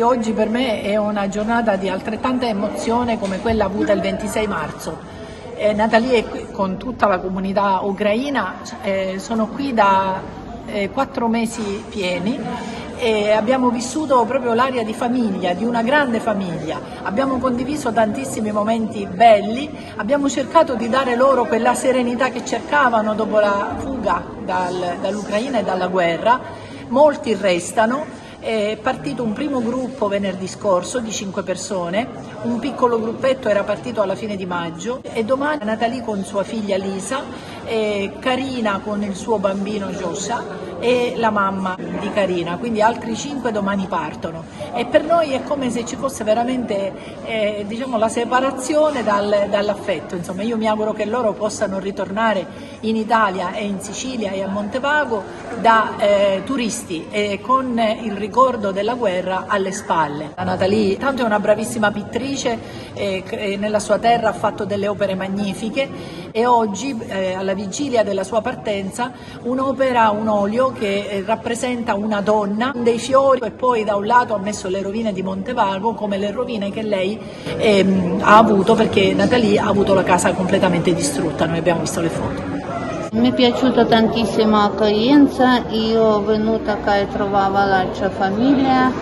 Oggi per me è una giornata di altrettanta emozione come quella avuta il 26 marzo. Natalie è qui con tutta la comunità ucraina, sono qui da 4 mesi pieni e abbiamo vissuto proprio l'aria di famiglia, di una grande famiglia. Abbiamo condiviso tantissimi momenti belli, abbiamo cercato di dare loro quella serenità che cercavano dopo la fuga dall'Ucraina e dalla guerra. Molti restano. È partito un primo gruppo venerdì scorso di 5 persone, un piccolo gruppetto era partito alla fine di maggio e domani Natalie con sua figlia Lisa, Karina con il suo bambino Joshua e la mamma di Karina, quindi altri 5 domani partono e per noi è come se ci fosse veramente diciamo, la separazione dall'affetto. Insomma, io mi auguro che loro possano ritornare in Italia e in Sicilia e a Montevago da turisti e con il ricordo della guerra alle spalle. La Natalie tanto è una bravissima pittrice, nella sua terra ha fatto delle opere magnifiche e oggi alla vigilia della sua partenza un'opera, un olio che rappresenta una donna, dei fiori e poi da un lato ha messo le rovine di Montevago come le rovine che lei ha avuto perché Natalie ha avuto la casa completamente distrutta, noi abbiamo visto le foto. Mi è piaciuta tantissimo l'accoglienza, io venuta qua e trovavo l'altra famiglia,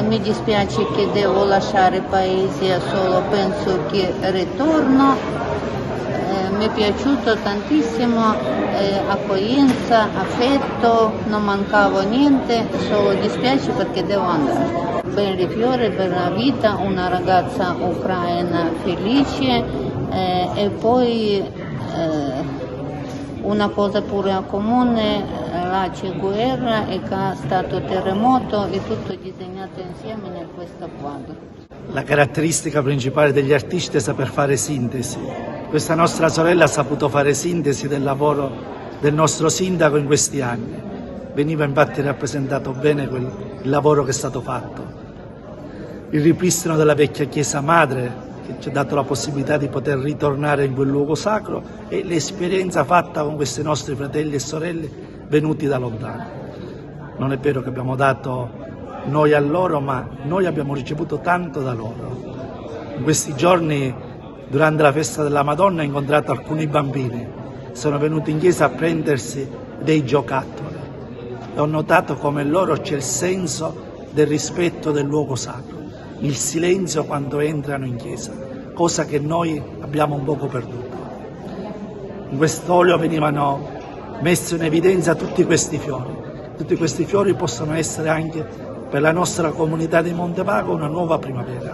mi dispiace che devo lasciare il paese, solo penso che ritorno. Mi è piaciuto tantissimo, accoglienza, affetto, non mancava niente, solo dispiace perché devo andare. Belli fiori, bella vita, una ragazza ucraina felice e poi una cosa pure a comune, là c'è guerra e che è stato terremoto e tutto disegnato insieme in questo quadro. La caratteristica principale degli artisti è saper fare sintesi. Questa nostra sorella ha saputo fare sintesi del lavoro del nostro sindaco in questi anni. Veniva infatti rappresentato bene il lavoro che è stato fatto. Il ripristino della vecchia chiesa madre, che ci ha dato la possibilità di poter ritornare in quel luogo sacro e l'esperienza fatta con questi nostri fratelli e sorelle venuti da lontano. Non è vero che abbiamo dato noi a loro, ma noi abbiamo ricevuto tanto da loro. In questi giorni, durante la festa della Madonna, ho incontrato alcuni bambini, sono venuti in chiesa a prendersi dei giocattoli e ho notato come in loro c'è il senso del rispetto del luogo sacro. Il silenzio quando entrano in chiesa, cosa che noi abbiamo un poco perduto. In quest'olio venivano messi in evidenza tutti questi fiori. Tutti questi fiori possono essere anche per la nostra comunità di Montevago una nuova primavera.